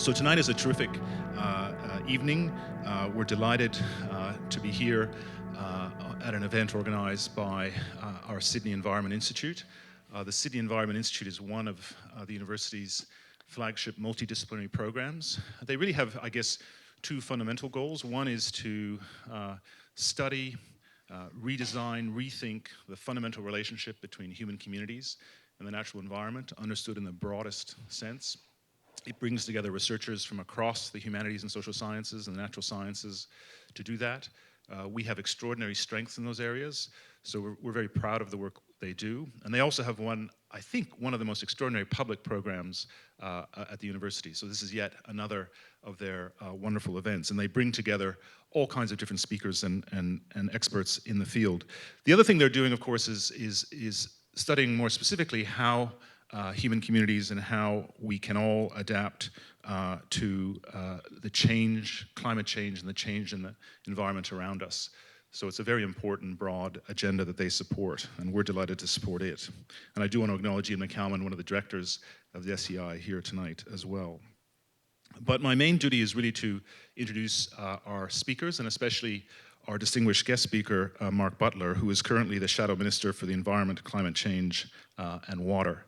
So tonight is a terrific evening. We're delighted to be here at an event organized by our Sydney Environment Institute. The Sydney Environment Institute is one of the university's flagship multidisciplinary programs. They really have, I guess, two fundamental goals. One is to study, redesign, rethink the fundamental relationship between human communities and the natural environment, understood in the broadest sense. It brings together researchers from across the humanities and social sciences and the natural sciences to do that. We have extraordinary strengths in those areas, so we're very proud of the work they do. And they also have I think one of the most extraordinary public programs at the university. So this is yet another of their wonderful events. And they bring together all kinds of different speakers and experts in the field. The other thing they're doing, of course, is studying more specifically how human communities and how we can all adapt to the climate change and the change in the environment around us. So it's a very important, broad agenda that they support, and we're delighted to support it. And I do want to acknowledge Ian McCalman, one of the directors of the SEI, here tonight as well. But my main duty is really to introduce our speakers, and especially our distinguished guest speaker, Mark Butler, who is currently the Shadow Minister for the Environment, Climate Change, and Water.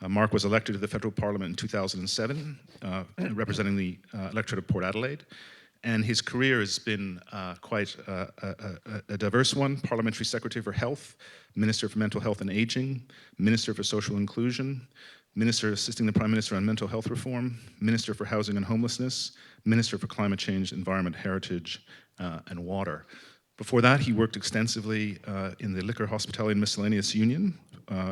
Mark was elected to the Federal Parliament in 2007, representing the electorate of Port Adelaide. And his career has been quite a diverse one: Parliamentary Secretary for Health, Minister for Mental Health and Aging, Minister for Social Inclusion, Minister assisting the Prime Minister on mental health reform, Minister for Housing and Homelessness, Minister for Climate Change, Environment, Heritage, and Water. Before that, he worked extensively in the Liquor, Hospitality and Miscellaneous Union,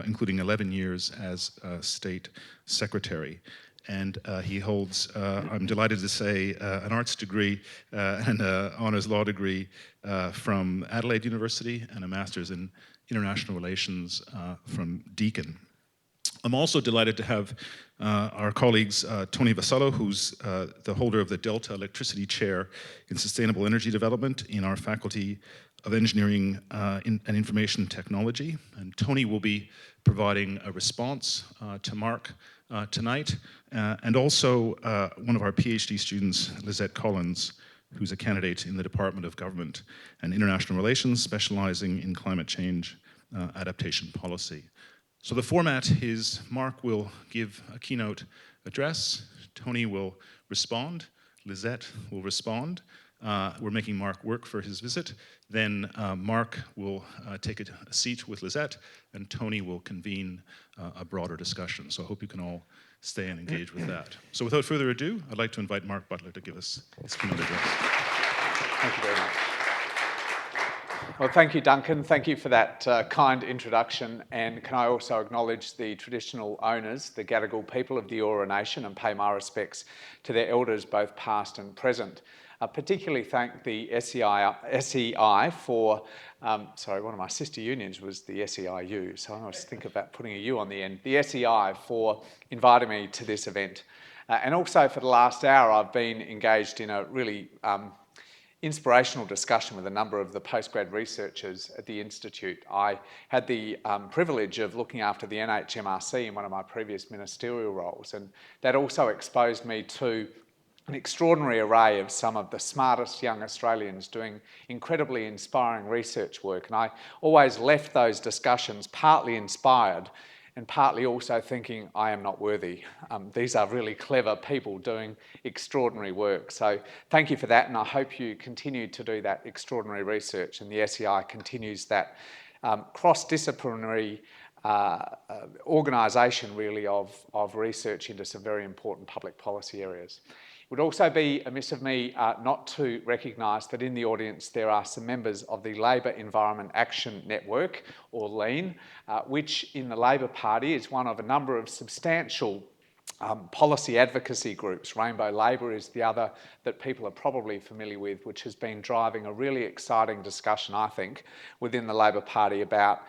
including 11 years as State Secretary. And he holds, I'm delighted to say, an arts degree and an honours law degree from Adelaide University and a master's in international relations from Deakin. I'm also delighted to have our colleagues Tony Vasel, who's the holder of the Delta Electricity Chair in Sustainable Energy Development in our Faculty of Engineering and Information Technology. And Tony will be providing a response to Mark tonight, and also one of our PhD students, Lizette Collins, who's a candidate in the Department of Government and International Relations, specializing in climate change adaptation policy. So the format is Mark will give a keynote address, Tony will respond, Lizette will respond. We're making Mark work for his visit. Then Mark will take a seat with Lizette, and Tony will convene a broader discussion. So I hope you can all stay and engage with that. So without further ado, I'd like to invite Mark Butler to give us his keynote address. Thank you very much. Well, thank you, Duncan. Thank you for that kind introduction. And can I also acknowledge the traditional owners, the Gadigal people of the Eora Nation, and pay my respects to their elders, both past and present. Particularly thank the SEI for, sorry, one of my sister unions was the SEIU, so I always think about putting a U on the end, the SEI for inviting me to this event. And also for the last hour, I've been engaged in a really inspirational discussion with a number of the postgrad researchers at the Institute. I had the privilege of looking after the NHMRC in one of my previous ministerial roles, and that also exposed me to an extraordinary array of some of the smartest young Australians doing incredibly inspiring research work. And I always left those discussions partly inspired and partly also thinking, I am not worthy. These are really clever people doing extraordinary work. So thank you for that, and I hope you continue to do that extraordinary research, and the SEI continues that cross-disciplinary organisation really of research into some very important public policy areas. It would also be amiss of me not to recognise that in the audience there are some members of the Labor Environment Action Network, or LEAN, which in the Labor Party is one of a number of substantial policy advocacy groups. Rainbow Labor is the other that people are probably familiar with, which has been driving a really exciting discussion, I think, within the Labor Party about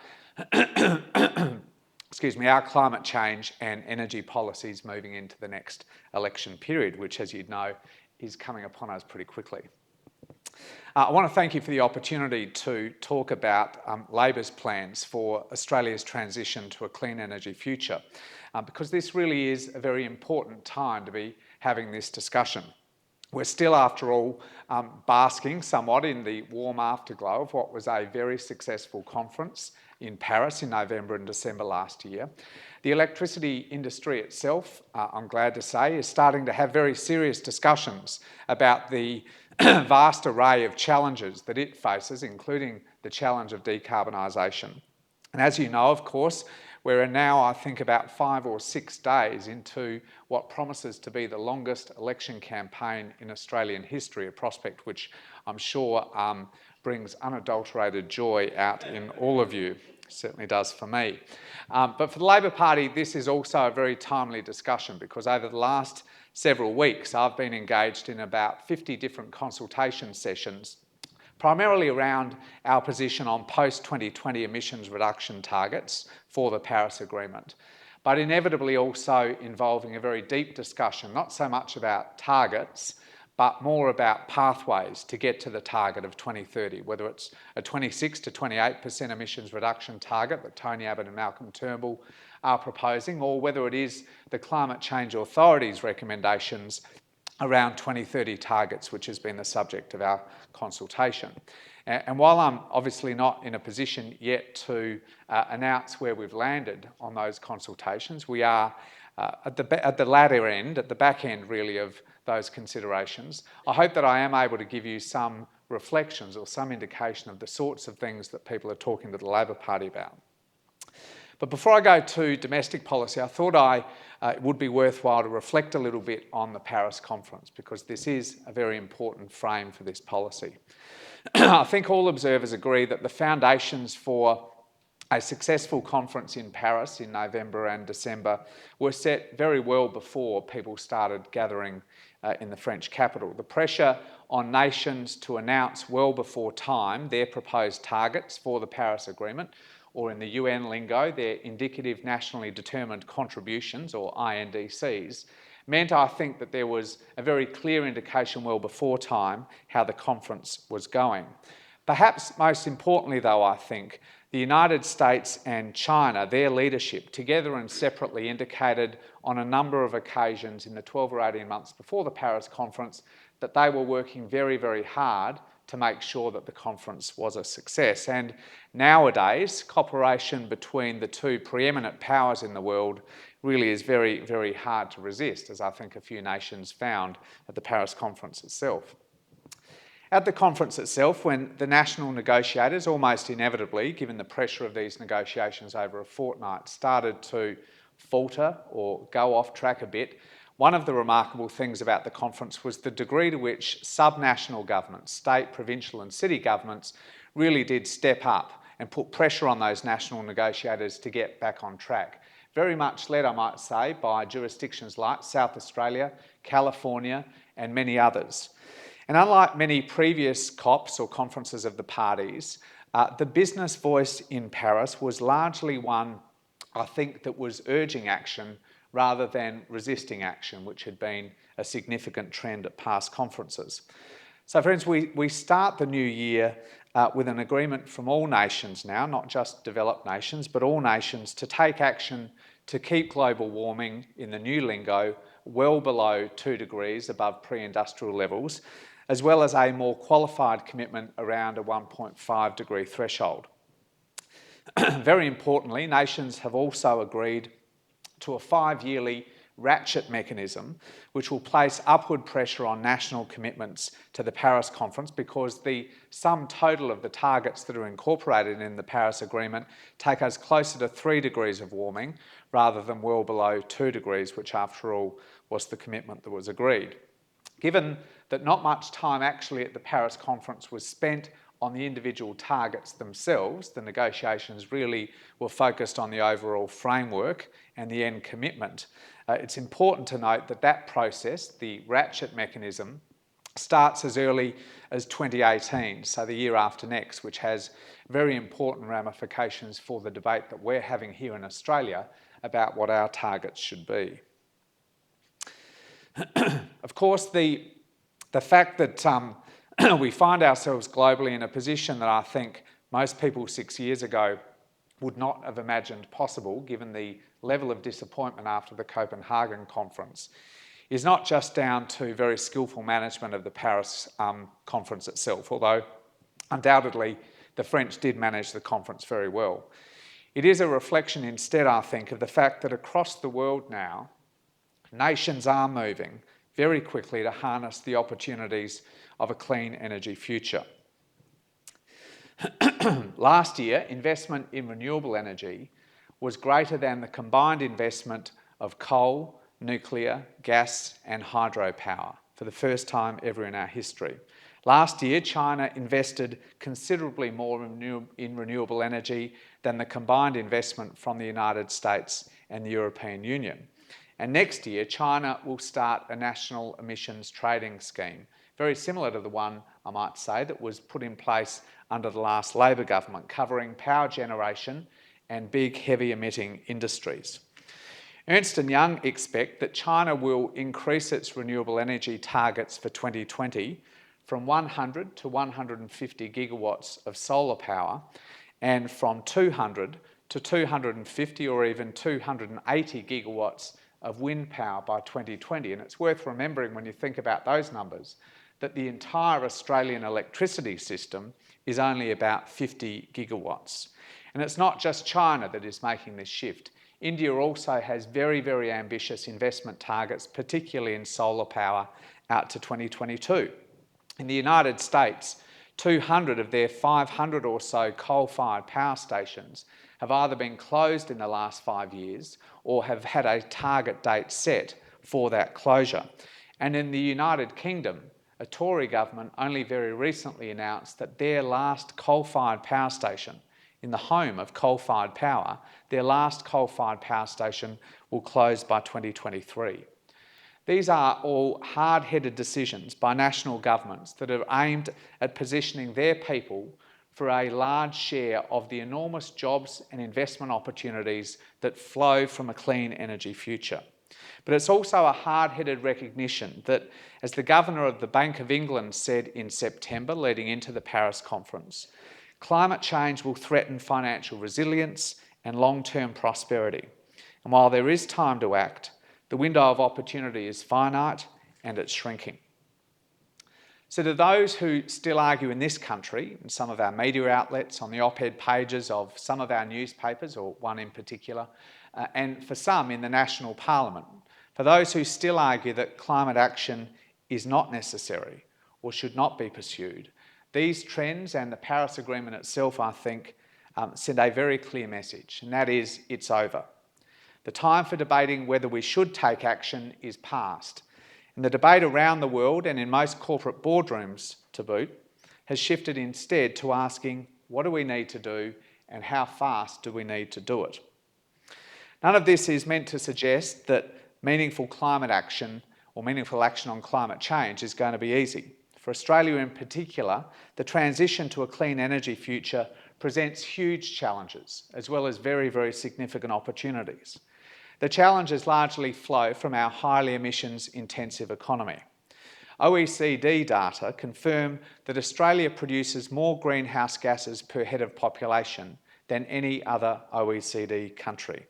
our climate change and energy policies moving into the next election period, which, as you know, is coming upon us pretty quickly. I want to thank you for the opportunity to talk about Labor's plans for Australia's transition to a clean energy future, because this really is a very important time to be having this discussion. We're still, after all, basking somewhat in the warm afterglow of what was a very successful conference in Paris in November and December last year. The electricity industry itself, I'm glad to say, is starting to have very serious discussions about the vast array of challenges that it faces, including the challenge of decarbonisation. And as you know, of course, we're now, I think, about 5 or 6 days into what promises to be the longest election campaign in Australian history, a prospect which I'm sure brings unadulterated joy out in all of you. Certainly does for me. But for the Labor Party, this is also a very timely discussion, because over the last several weeks, I've been engaged in about 50 different consultation sessions, primarily around our position on post-2020 emissions reduction targets for the Paris Agreement, but inevitably also involving a very deep discussion, not so much about targets, but more about pathways to get to the target of 2030, whether it's a 26 to 28% emissions reduction target that Tony Abbott and Malcolm Turnbull are proposing, or whether it is the Climate Change Authority's recommendations around 2030 targets, which has been the subject of our consultation. And while I'm obviously not in a position yet to announce where we've landed on those consultations, we are at the latter end, at the back end really of those considerations. I hope that I am able to give you some reflections or some indication of the sorts of things that people are talking to the Labor Party about. But before I go to domestic policy, I thought it would be worthwhile to reflect a little bit on the Paris conference, because this is a very important frame for this policy. I think all observers agree that the foundations for a successful conference in Paris in November and December were set very well before people started gathering in the French capital. The pressure on nations to announce well before time their proposed targets for the Paris Agreement, or in the UN lingo, their indicative nationally determined contributions, or INDCs, meant, I think, that there was a very clear indication well before time how the conference was going. Perhaps most importantly, though, I think, the United States and China, their leadership, together and separately, indicated on a number of occasions in the 12 or 18 months before the Paris conference that they were working very, very hard to make sure that the conference was a success. And nowadays, cooperation between the two preeminent powers in the world really is very, very hard to resist, as I think a few nations found at the Paris conference itself. At the conference itself, when the national negotiators, almost inevitably, given the pressure of these negotiations over a fortnight, started to falter or go off track a bit, one of the remarkable things about the conference was the degree to which subnational governments, state, provincial and city governments, really did step up and put pressure on those national negotiators to get back on track. Very much led, I might say, by jurisdictions like South Australia, California and many others. And unlike many previous COPs or conferences of the parties, the business voice in Paris was largely one, I think, that was urging action rather than resisting action, which had been a significant trend at past conferences. So friends, we start the new year with an agreement from all nations now, not just developed nations, but all nations, to take action to keep global warming, in the new lingo, well below 2 degrees above pre-industrial levels, as well as a more qualified commitment around a 1.5 degree threshold. Very importantly, nations have also agreed to a 5-yearly ratchet mechanism, which will place upward pressure on national commitments to the Paris conference, because the sum total of the targets that are incorporated in the Paris Agreement take us closer to 3 degrees of warming rather than well below 2 degrees, which after all was the commitment that was agreed. Given that not much time actually at the Paris conference was spent on the individual targets themselves, the negotiations really were focused on the overall framework and the end commitment. It's important to note that that process, the ratchet mechanism, starts as early as 2018, so the year after next, which has very important ramifications for the debate that we're having here in Australia about what our targets should be. Of course, the fact that we find ourselves globally in a position that I think most people 6 years ago would not have imagined possible, given the level of disappointment after the Copenhagen conference, is not just down to very skillful management of the Paris conference itself, although undoubtedly the French did manage the conference very well. It is a reflection instead, I think, of the fact that across the world now, nations are moving very quickly to harness the opportunities of a clean energy future. Last year, investment in renewable energy was greater than the combined investment of coal, nuclear, gas and hydropower for the first time ever in our history. Last year, China invested considerably more in renewable energy than the combined investment from the United States and the European Union. And next year, China will start a national emissions trading scheme, very similar to the one, I might say, that was put in place under the last Labor government, covering power generation and big, heavy emitting industries. Ernst & Young expect that China will increase its renewable energy targets for 2020 from 100 to 150 gigawatts of solar power and from 200 to 250 or even 280 gigawatts of wind power by 2020. And it's worth remembering when you think about those numbers that the entire Australian electricity system is only about 50 gigawatts. And it's not just China that is making this shift. India also has very, very ambitious investment targets, particularly in solar power, out to 2022. In the United States, 200 of their 500 or so coal-fired power stations have either been closed in the last 5 years or have had a target date set for that closure. And in the United Kingdom, a Tory government only very recently announced that their last coal-fired power station, in the home of coal-fired power, their last coal-fired power station will close by 2023. These are all hard-headed decisions by national governments that are aimed at positioning their people for a large share of the enormous jobs and investment opportunities that flow from a clean energy future. But it's also a hard-headed recognition that, as the Governor of the Bank of England said in September leading into the Paris conference, climate change will threaten financial resilience and long-term prosperity. And while there is time to act, the window of opportunity is finite and it's shrinking. So to those who still argue in this country, in some of our media outlets, on the op-ed pages of some of our newspapers, or one in particular, and for some in the National Parliament, for those who still argue that climate action is not necessary or should not be pursued, these trends and the Paris Agreement itself, I think, send a very clear message, and that is, it's over. The time for debating whether we should take action is past. And the debate around the world, and in most corporate boardrooms to boot, has shifted instead to asking, what do we need to do and how fast do we need to do it? None of this is meant to suggest that meaningful climate action or meaningful action on climate change is going to be easy. For Australia in particular, the transition to a clean energy future presents huge challenges, as well as very, very significant opportunities. The challenges largely flow from our highly emissions-intensive economy. OECD data confirm that Australia produces more greenhouse gases per head of population than any other OECD country.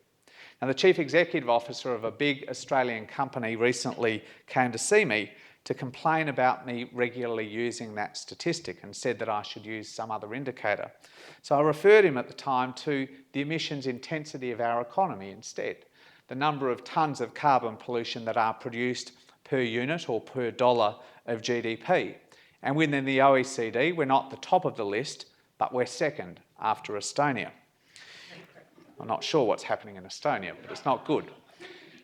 Now, the Chief Executive Officer of a big Australian company recently came to see me to complain about me regularly using that statistic and said that I should use some other indicator. So I referred him at the time to the emissions intensity of our economy instead, the number of tonnes of carbon pollution that are produced per unit or per dollar of GDP. And within the OECD, we're not the top of the list, but we're second after Estonia. I'm not sure what's happening in Estonia, but it's not good.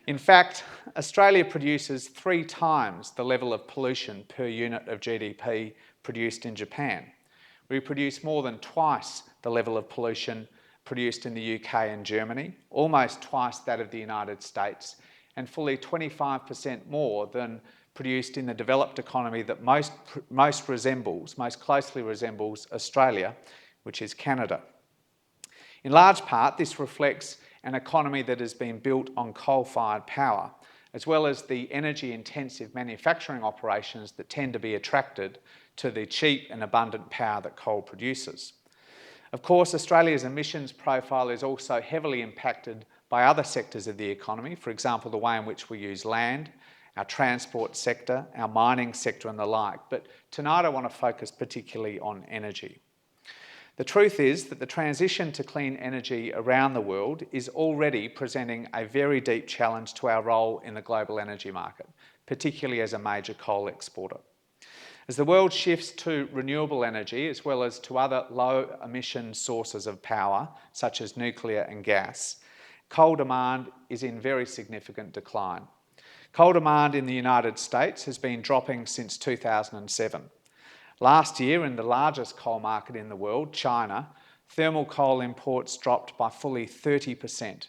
In fact, Australia produces 3 times the level of pollution per unit of GDP produced in Japan. We produce more than twice the level of pollution produced in the UK and Germany, almost twice that of the United States, and fully 25% more than produced in the developed economy that most closely resembles Australia, which is Canada. In large part, this reflects an economy that has been built on coal-fired power, as well as the energy-intensive manufacturing operations that tend to be attracted to the cheap and abundant power that coal produces. Of course, Australia's emissions profile is also heavily impacted by other sectors of the economy, for example, the way in which we use land, our transport sector, our mining sector and the like. But tonight I want to focus particularly on energy. The truth is that the transition to clean energy around the world is already presenting a very deep challenge to our role in the global energy market, particularly as a major coal exporter. As the world shifts to renewable energy, as well as to other low-emission sources of power, such as nuclear and gas, coal demand is in very significant decline. Coal demand in the United States has been dropping since 2007. Last year, in the largest coal market in the world, China, thermal coal imports dropped by fully 30%.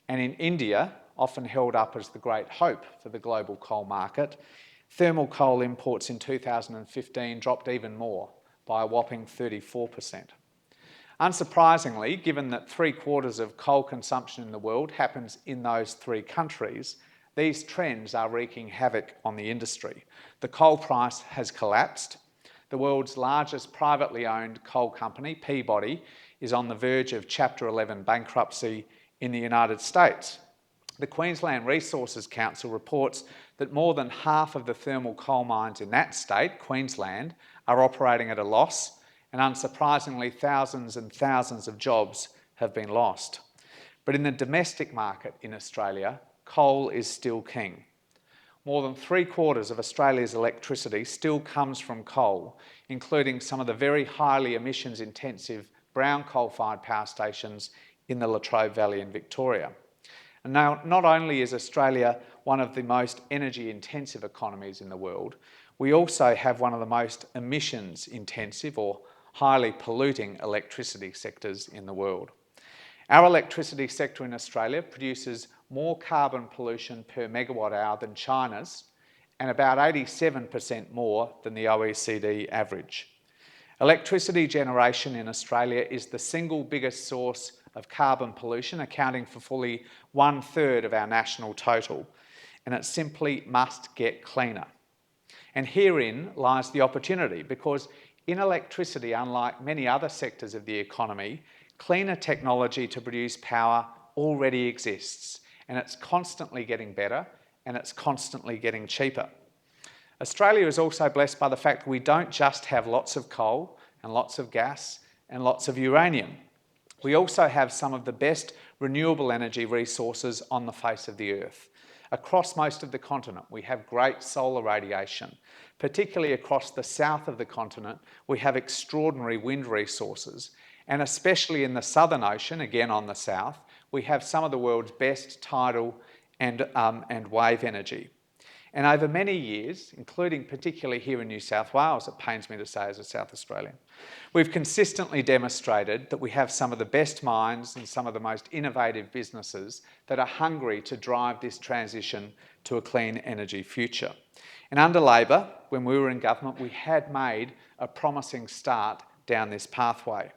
And in India, often held up as the great hope for the global coal market, thermal coal imports in 2015 dropped even more, by a whopping 34%. Unsurprisingly, given that 3/4 of coal consumption in the world happens in those three countries, these trends are wreaking havoc on the industry. The coal price has collapsed. The world's largest privately owned coal company, Peabody, is on the verge of Chapter 11 bankruptcy in the United States. The Queensland Resources Council reports that more than half of the thermal coal mines in that state, Queensland, are operating at a loss, and unsurprisingly, thousands and thousands of jobs have been lost. But in the domestic market in Australia, coal is still king. More than 3/4 of Australia's electricity still comes from coal, including some of the very highly emissions-intensive brown coal-fired power stations in the Latrobe Valley in Victoria. And now, not only is Australia one of the most energy-intensive economies in the world, we also have one of the most emissions-intensive or highly polluting electricity sectors in the world. Our electricity sector in Australia produces more carbon pollution per megawatt hour than China's, and about 87% more than the OECD average. Electricity generation in Australia is the single biggest source of carbon pollution, accounting for fully 1/3 of our national total, and it simply must get cleaner. And herein lies the opportunity, because in electricity, unlike many other sectors of the economy, cleaner technology to produce power already exists, and it's constantly getting better, and it's constantly getting cheaper. Australia is also blessed by the fact that we don't just have lots of coal and lots of gas and lots of uranium. We also have some of the best renewable energy resources on the face of the earth. Across most of the continent, we have great solar radiation. Particularly across the south of the continent, we have extraordinary wind resources. And especially in the Southern Ocean, again on the south, we have some of the world's best tidal and wave energy. And over many years, including particularly here in New South Wales, it pains me to say as a South Australian, we've consistently demonstrated that we have some of the best minds and some of the most innovative businesses that are hungry to drive this transition to a clean energy future. And under Labor, when we were in government, we had made a promising start down this pathway.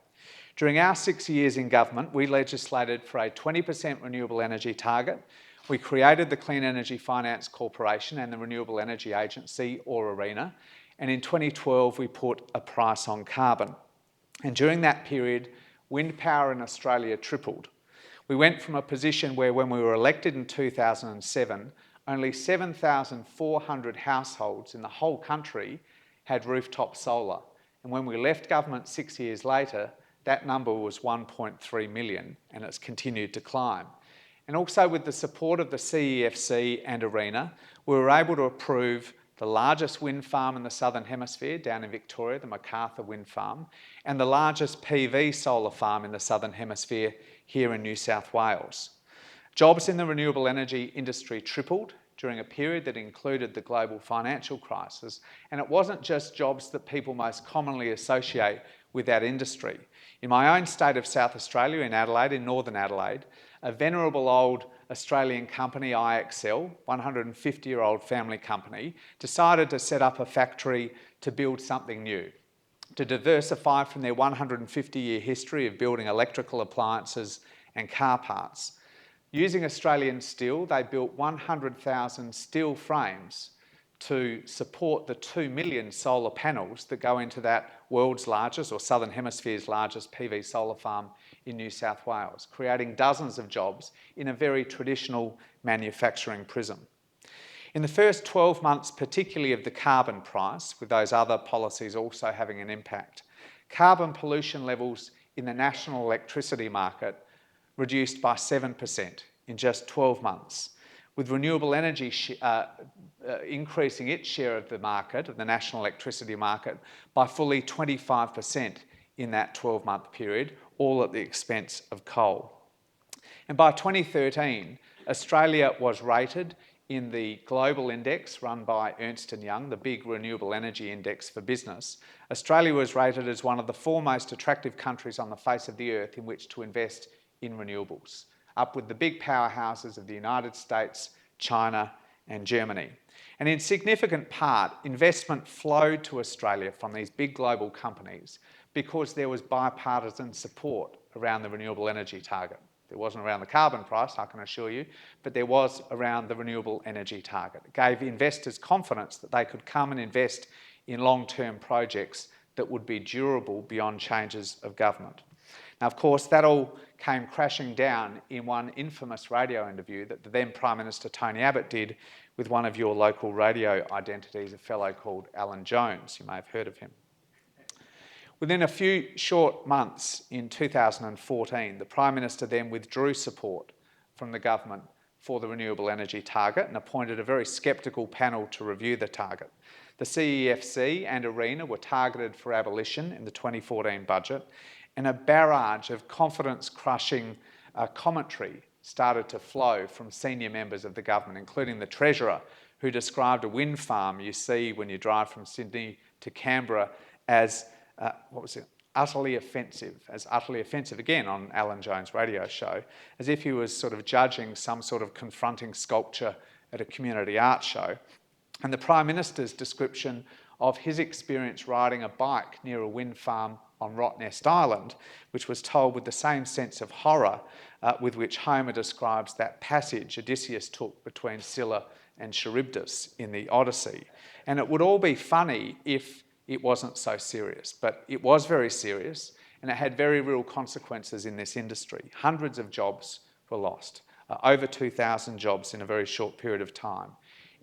During our 6 years in government, we legislated for a 20% renewable energy target. We created the Clean Energy Finance Corporation and the Renewable Energy Agency, or ARENA, and in 2012 we put a price on carbon. And during that period, wind power in Australia tripled. We went from a position where, when we were elected in 2007, only 7,400 households in the whole country had rooftop solar. And when we left government 6 years later, that number was 1.3 million, and it's continued to climb. And also, with the support of the CEFC and ARENA, we were able to approve the largest wind farm in the Southern Hemisphere down in Victoria, the Macarthur Wind Farm, and the largest PV solar farm in the Southern Hemisphere here in New South Wales. Jobs in the renewable energy industry tripled during a period that included the global financial crisis, and it wasn't just jobs that people most commonly associate with that industry. In my own state of South Australia, in Adelaide, in Northern Adelaide, a venerable old Australian company, IXL, 150-year-old family company, decided to set up a factory to build something new, to diversify from their 150-year history of building electrical appliances and car parts. Using Australian steel, they built 100,000 steel frames to support the 2 million solar panels that go into that world's largest, or Southern Hemisphere's largest, PV solar farm in New South Wales, creating dozens of jobs in a very traditional manufacturing prism. In the first 12 months, particularly of the carbon price, with those other policies also having an impact, carbon pollution levels in the national electricity market reduced by 7% in just 12 months, with renewable energy increasing its share of the market, of the national electricity market, by fully 25% in that 12-month period, all at the expense of coal. And by 2013, Australia was rated in the global index run by Ernst & Young, the big renewable energy index for business. Australia was rated as one of the 4 most attractive countries on the face of the earth in which to invest in renewables, up with the big powerhouses of the United States, China and Germany. And in significant part, investment flowed to Australia from these big global companies because there was bipartisan support around the renewable energy target. There wasn't around the carbon price, I can assure you, but there was around the renewable energy target. It gave investors confidence that they could come and invest in long-term projects that would be durable beyond changes of government. Now, of course, that all came crashing down in one infamous radio interview that the then Prime Minister Tony Abbott did with one of your local radio identities, a fellow called Alan Jones. You may have heard of him. Within a few short months in 2014, the Prime Minister then withdrew support from the government for the renewable energy target and appointed a very sceptical panel to review the target. The CEFC and ARENA were targeted for abolition in the 2014 budget, and a barrage of confidence-crushing commentary started to flow from senior members of the government, including the Treasurer, who described a wind farm you see when you drive from Sydney to Canberra as utterly offensive again on Alan Jones' radio show, as if he was sort of judging some sort of confronting sculpture at a community art show. And the Prime Minister's description of his experience riding a bike near a wind farm on Rottnest Island, which was told with the same sense of horror with which Homer describes that passage Odysseus took between Scylla and Charybdis in the Odyssey. And it would all be funny if it wasn't so serious, but it was very serious, and it had very real consequences in this industry. Hundreds of jobs were lost, over 2,000 jobs in a very short period of time.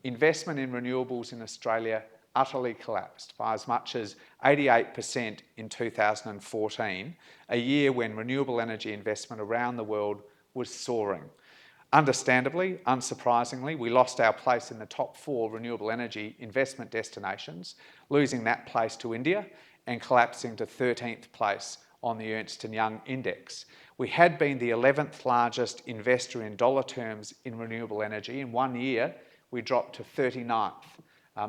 Investment in renewables in Australia utterly collapsed by as much as 88% in 2014, a year when renewable energy investment around the world was soaring. Understandably, unsurprisingly, we lost our place in the top 4 renewable energy investment destinations, losing that place to India and collapsing to 13th place on the Ernst & Young index. We had been the 11th largest investor in dollar terms in renewable energy. In 1 year, we dropped to 39th.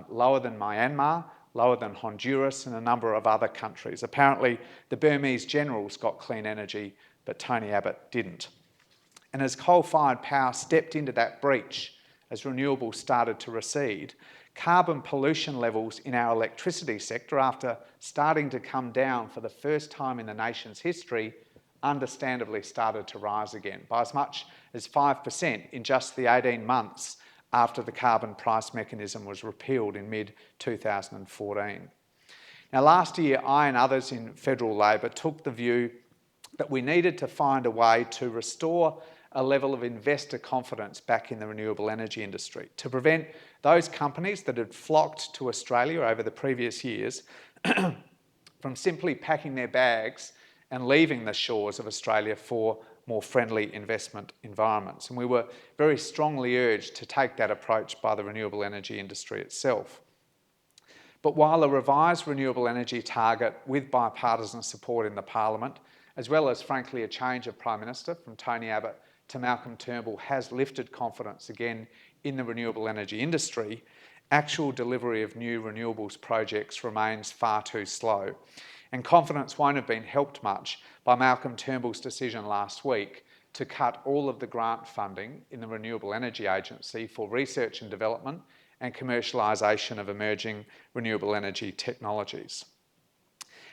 Lower than Myanmar, lower than Honduras and a number of other countries. Apparently, the Burmese generals got clean energy, but Tony Abbott didn't. And as coal-fired power stepped into that breach, as renewables started to recede, carbon pollution levels in our electricity sector, after starting to come down for the first time in the nation's history, understandably started to rise again by as much as 5% in just the 18 months after the carbon price mechanism was repealed in mid-2014. Now, last year, I and others in federal Labor took the view that we needed to find a way to restore a level of investor confidence back in the renewable energy industry, to prevent those companies that had flocked to Australia over the previous years from simply packing their bags and leaving the shores of Australia for more friendly investment environments. And we were very strongly urged to take that approach by the renewable energy industry itself. But while a revised renewable energy target with bipartisan support in the Parliament, as well as, frankly, a change of Prime Minister from Tony Abbott to Malcolm Turnbull has lifted confidence again in the renewable energy industry, actual delivery of new renewables projects remains far too slow. And confidence won't have been helped much by Malcolm Turnbull's decision last week to cut all of the grant funding in the Renewable Energy Agency for research and development and commercialisation of emerging renewable energy technologies.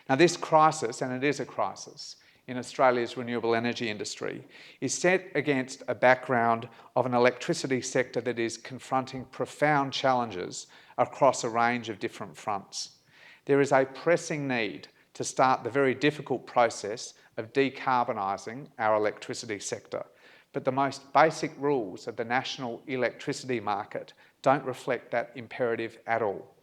Now, this crisis, and it is a crisis, in Australia's renewable energy industry is set against a background of an electricity sector that is confronting profound challenges across a range of different fronts. There is a pressing need to start the very difficult process of decarbonising our electricity sector, but the most basic rules of the national electricity market don't reflect that imperative at all.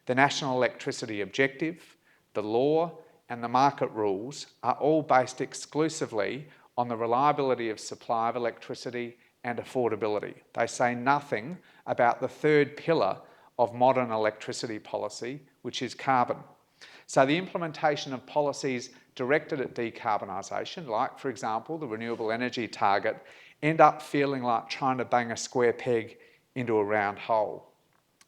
The National Electricity Objective, the law, and the market rules are all based exclusively on the reliability of supply of electricity and affordability. They say nothing about the third pillar of modern electricity policy, which is carbon. So the implementation of policies directed at decarbonisation, like, for example, the renewable energy target, end up feeling like trying to bang a square peg into a round hole.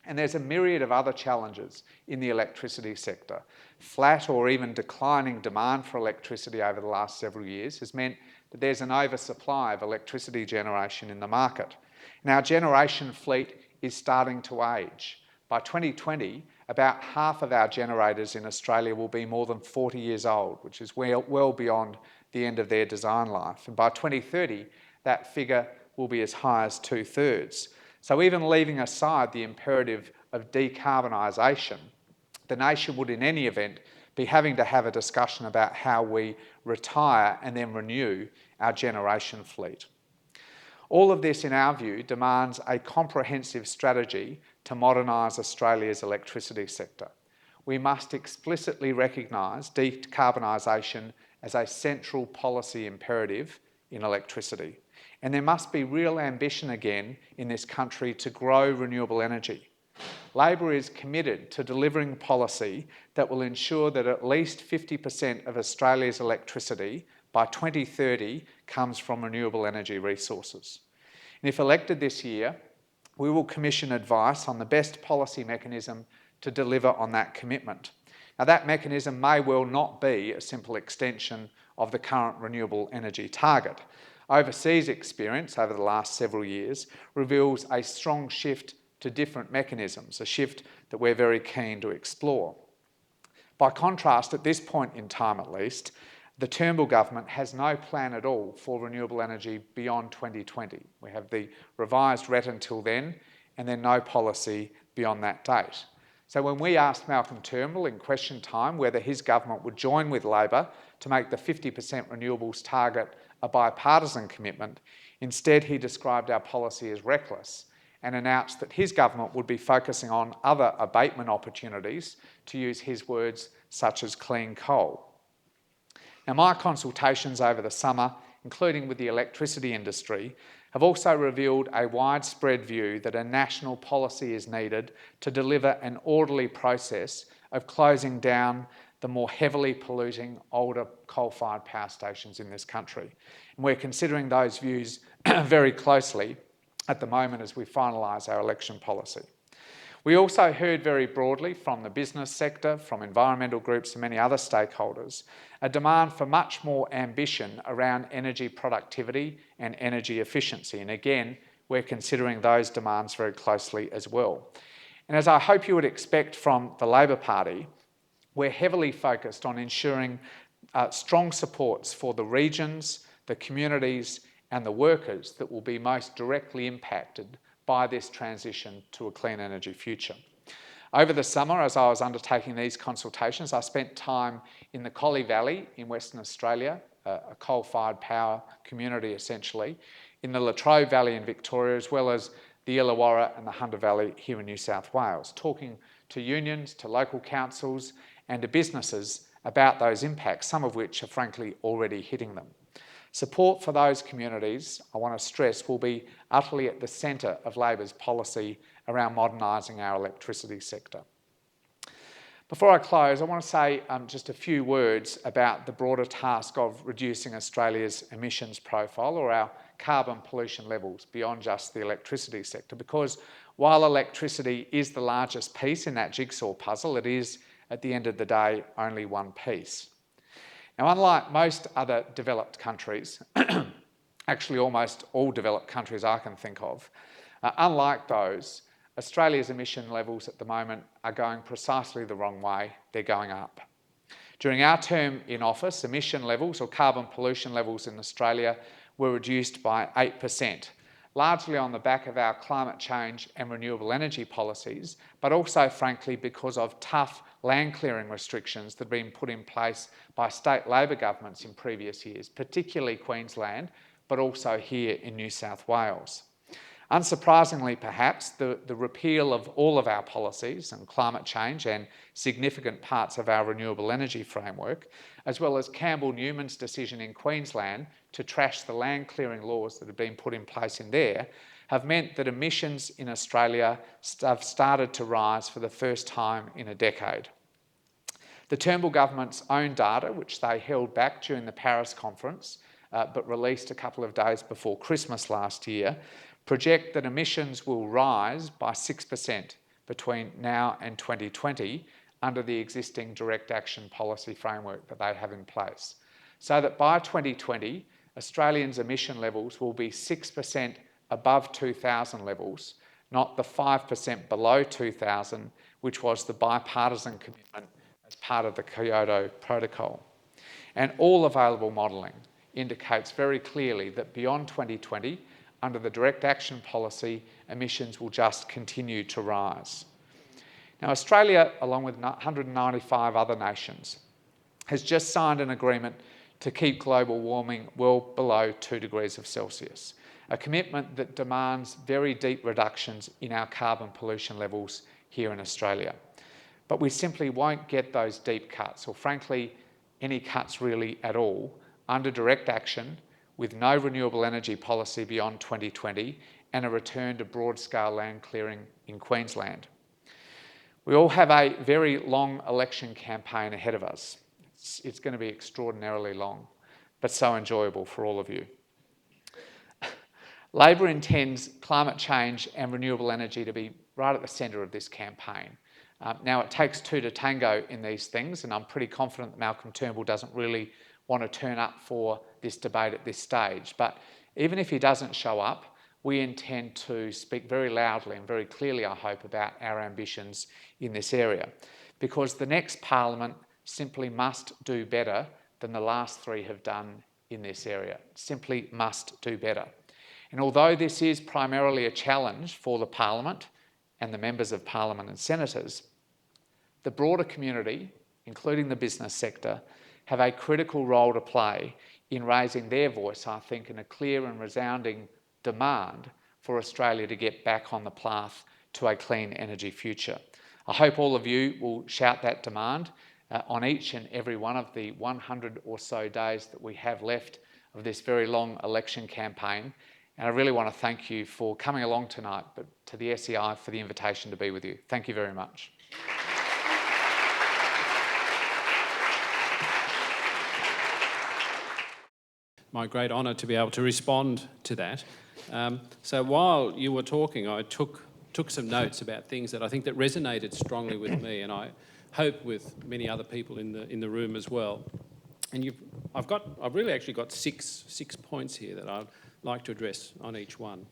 And there's a myriad of other challenges in the electricity sector. Flat or even declining demand for electricity over the last several years has meant that there's an oversupply of electricity generation in the market. And our generation fleet is starting to age. By 2020, about half of our generators in Australia will be more than 40 years old, which is well beyond the end of their design life. And by 2030, that figure will be as high as 2/3. So even leaving aside the imperative of decarbonisation, the nation would in any event be having to have a discussion about how we retire and then renew our generation fleet. All of this, in our view, demands a comprehensive strategy to modernise Australia's electricity sector. We must explicitly recognise decarbonisation as a central policy imperative in electricity. And there must be real ambition again in this country to grow renewable energy. Labor is committed to delivering policy that will ensure that at least 50% of Australia's electricity by 2030 comes from renewable energy resources. And if elected this year, we will commission advice on the best policy mechanism to deliver on that commitment. Now, that mechanism may well not be a simple extension of the current renewable energy target. Overseas experience over the last several years reveals a strong shift to different mechanisms, a shift that we're very keen to explore. By contrast, at this point in time at least, the Turnbull government has no plan at all for renewable energy beyond 2020. We have the revised RET until then, and then no policy beyond that date. So when we asked Malcolm Turnbull in question time whether his government would join with Labor to make the 50% renewables target a bipartisan commitment, instead he described our policy as reckless and announced that his government would be focusing on other abatement opportunities, to use his words, such as clean coal. Now, my consultations over the summer, including with the electricity industry, have also revealed a widespread view that a national policy is needed to deliver an orderly process of closing down the more heavily polluting older coal-fired power stations in this country. And we're considering those views very closely at the moment as we finalise our election policy. We also heard very broadly from the business sector, from environmental groups and many other stakeholders, a demand for much more ambition around energy productivity and energy efficiency. And again, we're considering those demands very closely as well. And as I hope you would expect from the Labor Party, we're heavily focused on ensuring strong supports for the regions, the communities and the workers that will be most directly impacted by this transition to a clean energy future. Over the summer, as I was undertaking these consultations, I spent time in the Collie Valley in Western Australia, a coal-fired power community essentially, in the Latrobe Valley in Victoria, as well as the Illawarra and the Hunter Valley here in New South Wales, talking to unions, to local councils and to businesses about those impacts, some of which are frankly already hitting them. Support for those communities, I want to stress, will be utterly at the centre of Labor's policy around modernising our electricity sector. Before I close, I want to say just a few words about the broader task of reducing Australia's emissions profile, or our carbon pollution levels, beyond just the electricity sector, because while electricity is the largest piece in that jigsaw puzzle, it is, at the end of the day, only one piece. Now, unlike most other developed countries, actually almost all developed countries I can think of, unlike those, Australia's emission levels at the moment are going precisely the wrong way. They're going up. During our term in office, emission levels or carbon pollution levels in Australia were reduced by 8%, largely on the back of our climate change and renewable energy policies, but also, frankly, because of tough land clearing restrictions that have been put in place by state Labor governments in previous years, particularly Queensland, but also here in New South Wales. Unsurprisingly, perhaps, the repeal of all of our policies and climate change and significant parts of our renewable energy framework, as well as Campbell-Newman's decision in Queensland to trash the land clearing laws that have been put in place in there, have meant that emissions in Australia have started to rise for the first time in a decade. The Turnbull government's own data, which they held back during the Paris conference, but released a couple of days before Christmas last year, project that emissions will rise by 6% between now and 2020 under the existing direct action policy framework that they have in place. So that by 2020, Australians' emission levels will be 6% above 2000 levels, not the 5% below 2000, which was the bipartisan commitment as part of the Kyoto Protocol. And all available modelling indicates very clearly that beyond 2020, under the direct action policy, emissions will just continue to rise. Now, Australia, along with 195 other nations, has just signed an agreement to keep global warming well below 2 degrees Celsius, a commitment that demands very deep reductions in our carbon pollution levels here in Australia. But we simply won't get those deep cuts, or frankly, any cuts really at all, under direct action, with no renewable energy policy beyond 2020 and a return to broad-scale land clearing in Queensland. We all have a very long election campaign ahead of us. It's going to be extraordinarily long, but so enjoyable for all of you. Labor intends climate change and renewable energy to be right at the centre of this campaign. Now, it takes two to tango in these things, and I'm pretty confident that Malcolm Turnbull doesn't really want to turn up for this debate at this stage. But even if he doesn't show up, we intend to speak very loudly and very clearly, I hope, about our ambitions in this area, because the next Parliament simply must do better than the last three have done in this area. Simply must do better. And although this is primarily a challenge for the Parliament and the members of Parliament and senators, the broader community, including the business sector, have a critical role to play in raising their voice, I think, in a clear and resounding demand for Australia to get back on the path to a clean energy future. I hope all of you will shout that demand on each and every one of the 100 or so days that we have left of this very long election campaign. And I really want to thank you for coming along tonight, but to the SEI for the invitation to be with you. Thank you very much. My great honour to be able to respond to that. So while you were talking, I took some notes about things that I think that resonated strongly with me, and I hope with many other people in the room as well. And I've really actually got six points here that I'd like to address on each one.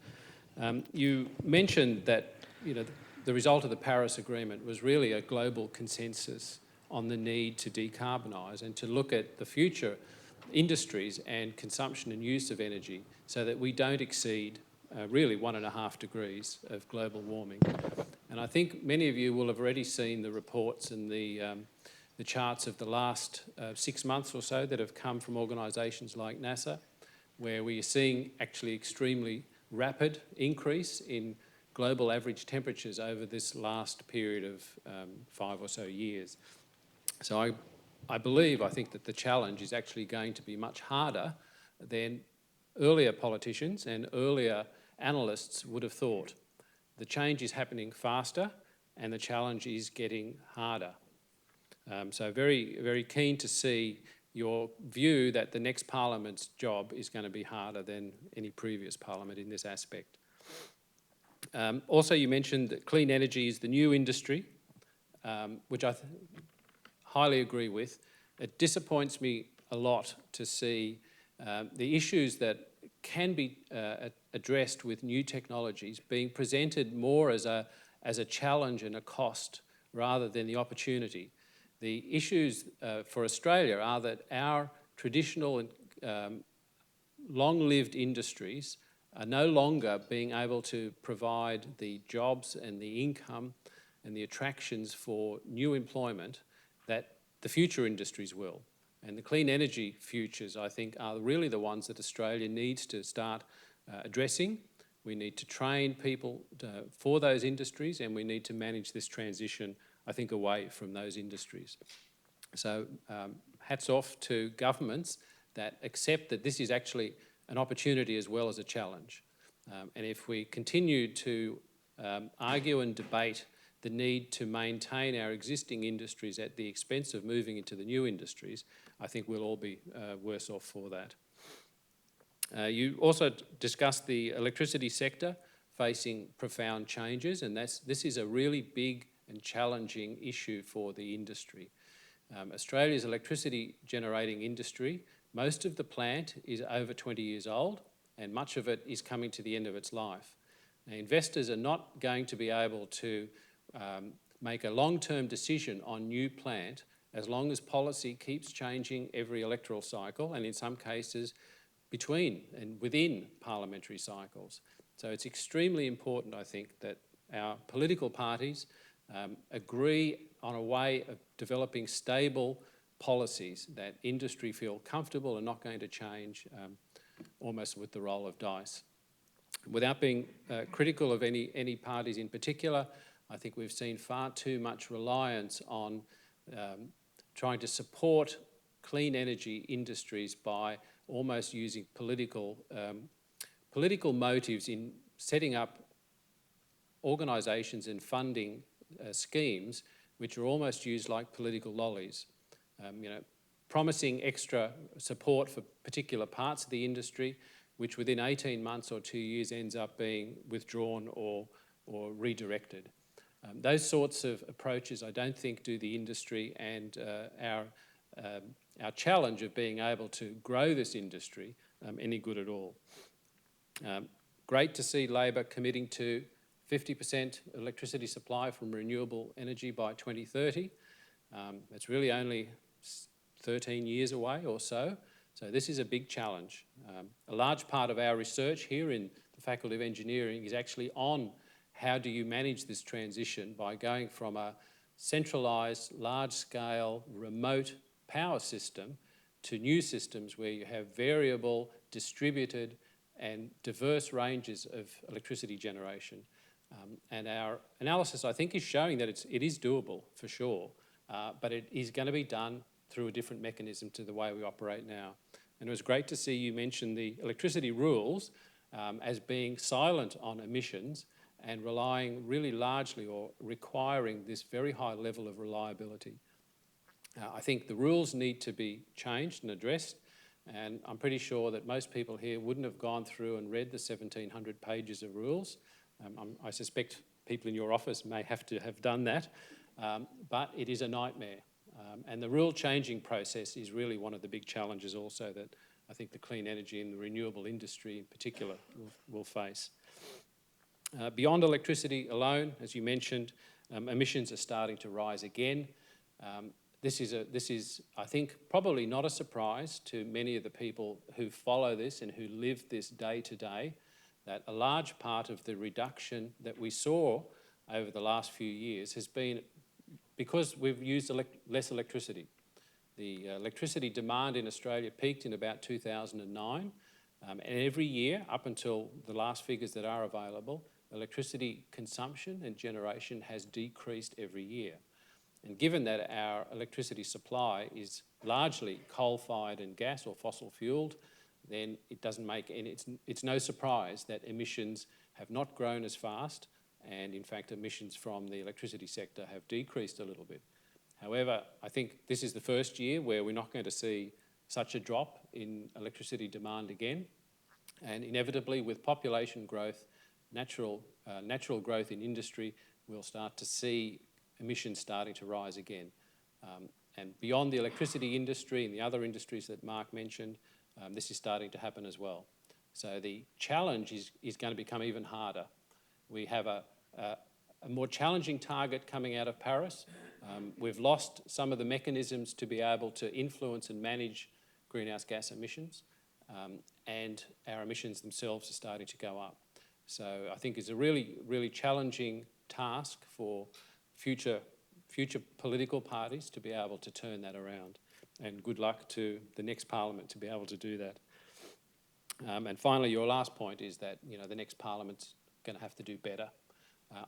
You mentioned that the result of the Paris Agreement was really a global consensus on the need to decarbonise and to look at the future industries and consumption and use of energy so that we don't exceed really 1.5 degrees of global warming. And I think many of you will have already seen the reports and the charts of the last 6 months or so that have come from organisations like NASA, where we are seeing actually extremely rapid increase in global average temperatures over this last period of 5 or so years. So I think that the challenge is actually going to be much harder than earlier politicians and earlier analysts would have thought. The change is happening faster and the challenge is getting harder. So very, very keen to see your view that the next Parliament's job is going to be harder than any previous Parliament in this aspect. Also, you mentioned that clean energy is the new industry, which I highly agree with. It disappoints me a lot to see the issues that can be addressed with new technologies being presented more as a challenge and a cost rather than the opportunity. The issues for Australia are that our traditional and long-lived industries are no longer being able to provide the jobs and the income and the attractions for new employment that the future industries will. And the clean energy futures, I think, are really the ones that Australia needs to start addressing. We need to train people for those industries, and we need to manage this transition, I think, away from those industries. So hats off to governments that accept that this is actually an opportunity as well as a challenge. And if we continue to argue and debate the need to maintain our existing industries at the expense of moving into the new industries, I think we'll all be worse off for that. You also discussed the electricity sector facing profound changes, and this is a really big and challenging issue for the industry. Australia's electricity generating industry, most of the plant is over 20 years old, and much of it is coming to the end of its life. Now, investors are not going to be able to make a long-term decision on new plant as long as policy keeps changing every electoral cycle, and in some cases between and within parliamentary cycles. So it's extremely important, I think, that our political parties agree on a way of developing stable policies that industry feel comfortable and not going to change almost with the roll of dice. Without being critical of any parties in particular, I think we've seen far too much reliance on trying to support clean energy industries by almost using political motives in setting up organisations and funding schemes which are almost used like political lollies. Promising extra support for particular parts of the industry, which within 18 months or 2 years ends up being withdrawn or redirected. Those sorts of approaches I don't think do the industry and our challenge of being able to grow this industry any good at all. Great to see Labor committing to 50% electricity supply from renewable energy by 2030. It's really only 13 years away or so. So this is a big challenge. A large part of our research here in the Faculty of Engineering is actually on how do you manage this transition by going from a centralised, large-scale, remote power system to new systems where you have variable, distributed and diverse ranges of electricity generation. And our analysis, I think, is showing that it is doable for sure, but it is going to be done through a different mechanism to the way we operate now. And it was great to see you mention the electricity rules as being silent on emissions and relying really largely or requiring this very high level of reliability. I think the rules need to be changed and addressed, and I'm pretty sure that most people here wouldn't have gone through and read the 1,700 pages of rules. I suspect people in your office may have to have done that, but it is a nightmare. And the rule changing process is really one of the big challenges also that I think the clean energy and the renewable industry in particular will face. Beyond electricity alone, as you mentioned, emissions are starting to rise again. This is, I think, probably not a surprise to many of the people who follow this and who live this day to day, that a large part of the reduction that we saw over the last few years has been because we've used less electricity. The electricity demand in Australia peaked in about 2009, and every year, up until the last figures that are available, electricity consumption and generation has decreased every year. And given that our electricity supply is largely coal-fired and gas or fossil-fuelled, then it doesn't make any, it's no surprise that emissions have not grown as fast, and in fact emissions from the electricity sector have decreased a little bit. However, I think this is the first year where we're not going to see such a drop in electricity demand again, and inevitably with population growth, natural growth in industry, we'll start to see emissions starting to rise again. And beyond the electricity industry and the other industries that Mark mentioned, this is starting to happen as well. So the challenge is going to become even harder. We have a more challenging target coming out of Paris, We've lost some of the mechanisms to be able to influence and manage greenhouse gas emissions, and our emissions themselves are starting to go up. So I think it's a really, really challenging task for future political parties to be able to turn that around. And good luck to the next parliament to be able to do that. And finally, your last point is that, you know, the next parliament's going to have to do better.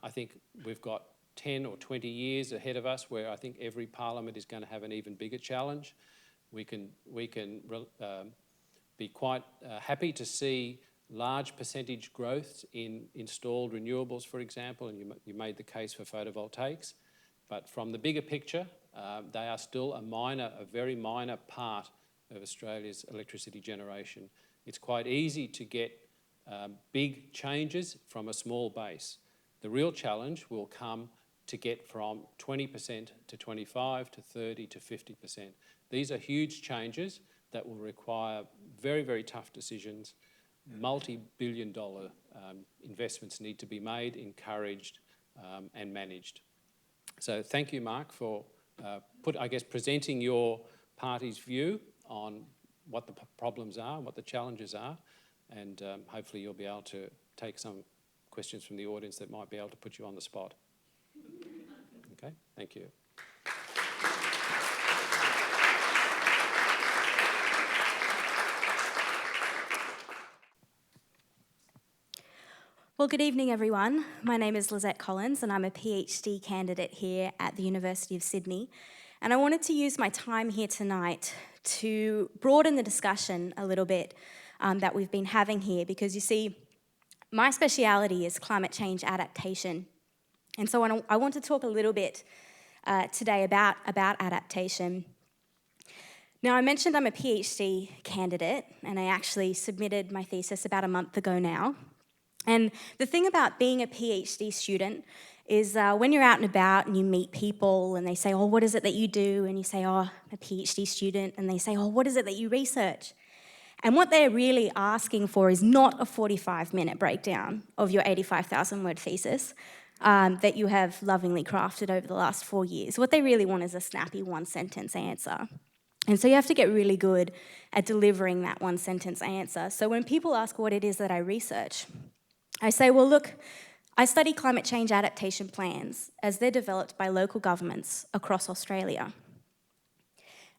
I think we've got 10 or 20 years ahead of us where I think every parliament is going to have an even bigger challenge. We can be quite happy to see large percentage growth in installed renewables, for example, and you made the case for photovoltaics. But from the bigger picture, they are still a very minor part of Australia's electricity generation. It's quite easy to get big changes from a small base. The real challenge will come to get from 20% to 25 to 30 to 50%. These are huge changes that will require very, very tough decisions. Multi-billion-dollar investments need to be made, encouraged, and managed. So thank you, Mark, for presenting your party's view on what the problems are, what the challenges are, and hopefully you'll be able to take some questions from the audience that might be able to put you on the spot. Okay, thank you. Well, good evening, everyone. My name is Lizette Collins, and I'm a PhD candidate here at the University of Sydney. And I wanted to use my time here tonight to broaden the discussion a little bit that we've been having here, because you see, my speciality is climate change adaptation. And so I want to talk a little bit today about adaptation. Now, I mentioned I'm a PhD candidate, and I actually submitted my thesis about a month ago now. And the thing about being a PhD student is when you're out and about and you meet people and they say, oh, what is it that you do? And you say, oh, I'm a PhD student. And they say, oh, what is it that you research? And what they're really asking for is not a 45-minute breakdown of your 85,000-word thesis that you have lovingly crafted over the last 4 years. What they really want is a snappy one-sentence answer. And so you have to get really good at delivering that one-sentence answer. So when people ask what it is that I research, I say, well, look, I study climate change adaptation plans as they're developed by local governments across Australia.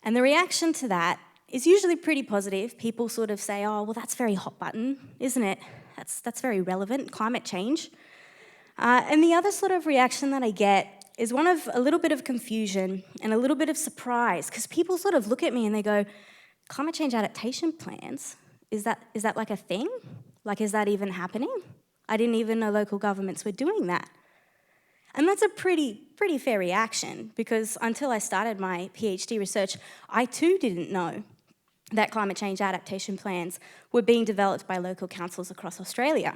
And the reaction to that is usually pretty positive. People sort of say, oh, well, that's very hot button, isn't it? That's very relevant, climate change. And the other sort of reaction that I get is one of a little bit of confusion and a little bit of surprise, because people sort of look at me and they go, climate change adaptation plans? Is that like a thing? Like, is that even happening? I didn't even know local governments were doing that. And that's a pretty fair reaction, because until I started my PhD research, I too didn't know that climate change adaptation plans were being developed by local councils across Australia.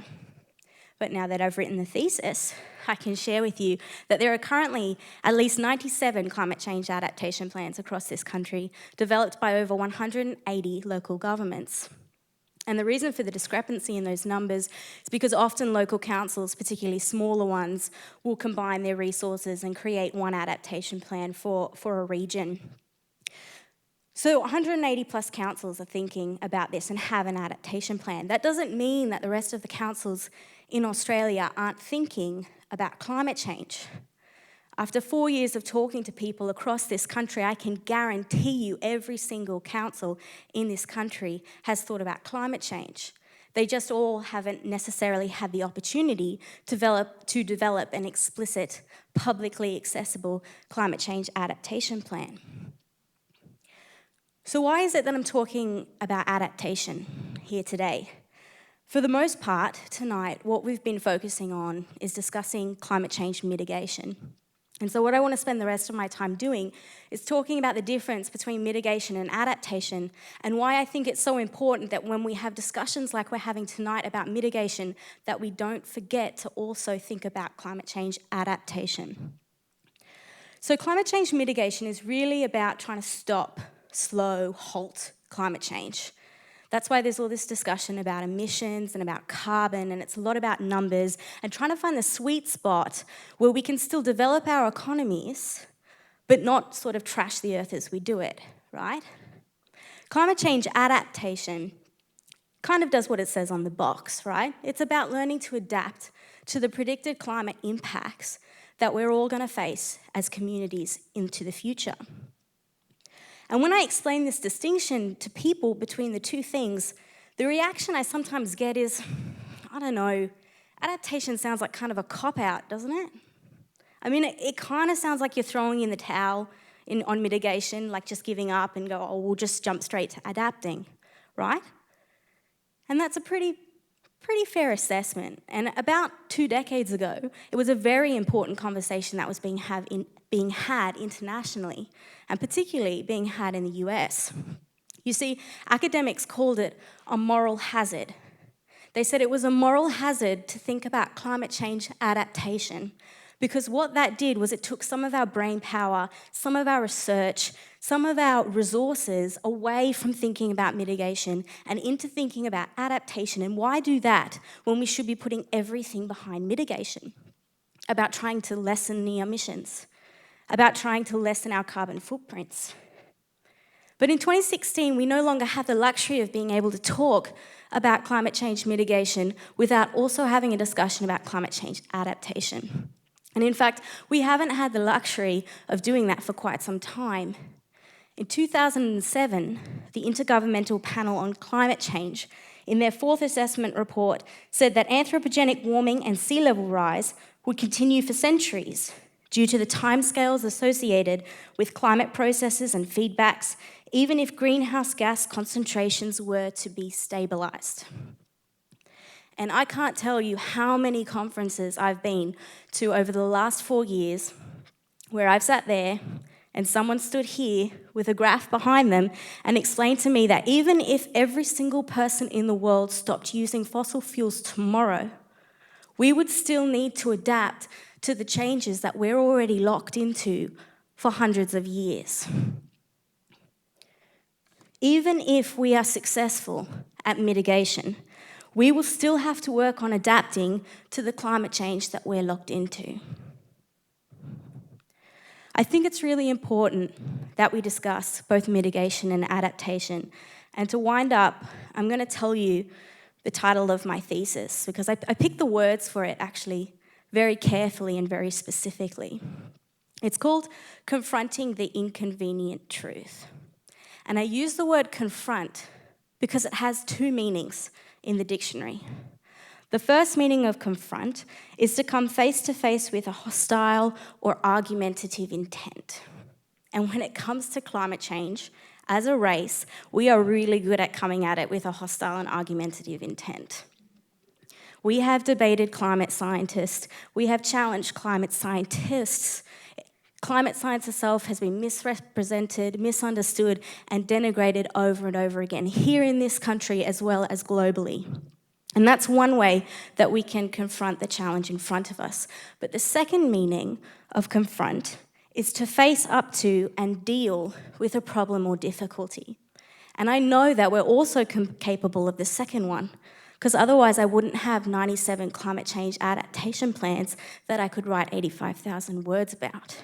But now that I've written the thesis, I can share with you that there are currently at least 97 climate change adaptation plans across this country, developed by over 180 local governments. And the reason for the discrepancy in those numbers is because often local councils, particularly smaller ones, will combine their resources and create one adaptation plan for a region. So 180 plus councils are thinking about this and have an adaptation plan. That doesn't mean that the rest of the councils in Australia aren't thinking about climate change. After 4 years of talking to people across this country, I can guarantee you every single council in this country has thought about climate change. They just all haven't necessarily had the opportunity to develop an explicit, publicly accessible climate change adaptation plan. So why is it that I'm talking about adaptation here today? For the most part, tonight, what we've been focusing on is discussing climate change mitigation. And so what I want to spend the rest of my time doing is talking about the difference between mitigation and adaptation, and why I think it's so important that when we have discussions like we're having tonight about mitigation, that we don't forget to also think about climate change adaptation. So climate change mitigation is really about trying to stop, slow, halt climate change. That's why there's all this discussion about emissions and about carbon, and it's a lot about numbers and trying to find the sweet spot where we can still develop our economies, but not sort of trash the earth as we do it, right? Climate change adaptation kind of does what it says on the box, right? It's about learning to adapt to the predicted climate impacts that we're all going to face as communities into the future. And when I explain this distinction to people between the two things, the reaction I sometimes get is, I don't know, adaptation sounds like kind of a cop-out, doesn't it? I mean, it kind of sounds like you're throwing in the towel on mitigation, like just giving up and go, oh, we'll just jump straight to adapting, right? And that's a pretty fair assessment. And about 2 decades ago, it was a very important conversation that was being had internationally, and particularly being had in the US. You see, academics called it a moral hazard. They said it was a moral hazard to think about climate change adaptation, because what that did was it took some of our brain power, some of our research, some of our resources away from thinking about mitigation and into thinking about adaptation. And why do that when we should be putting everything behind mitigation? About trying to lessen the emissions, about trying to lessen our carbon footprints. But in 2016, we no longer have the luxury of being able to talk about climate change mitigation without also having a discussion about climate change adaptation. And in fact, we haven't had the luxury of doing that for quite some time. In 2007, the Intergovernmental Panel on Climate Change, in their 4th assessment report, said that anthropogenic warming and sea level rise would continue for centuries due to the timescales associated with climate processes and feedbacks, even if greenhouse gas concentrations were to be stabilised. And I can't tell you how many conferences I've been to over the last 4 years where I've sat there and someone stood here with a graph behind them and explained to me that even if every single person in the world stopped using fossil fuels tomorrow, we would still need to adapt to the changes that we're already locked into for hundreds of years. Even if we are successful at mitigation, we will still have to work on adapting to the climate change that we're locked into. I think it's really important that we discuss both mitigation and adaptation. And to wind up, I'm going to tell you the title of my thesis, because I picked the words for it actually very carefully and very specifically. It's called Confronting the Inconvenient Truth. And I use the word confront because it has 2 meanings in the dictionary. The first meaning of confront is to come face to face with a hostile or argumentative intent. And when it comes to climate change, as a race, we are really good at coming at it with a hostile and argumentative intent. We have debated climate scientists, we have challenged climate scientists. Climate science itself has been misrepresented, misunderstood, and denigrated over and over again, here in this country as well as globally. And that's one way that we can confront the challenge in front of us. But the second meaning of confront is to face up to and deal with a problem or difficulty. And I know that we're also capable of the second one, because otherwise I wouldn't have 97 climate change adaptation plans that I could write 85,000 words about.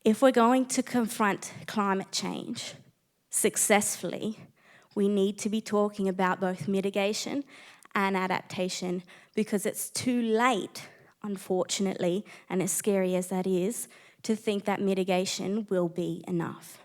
If we're going to confront climate change successfully, we need to be talking about both mitigation and adaptation, because it's too late, unfortunately, and as scary as that is, to think that mitigation will be enough.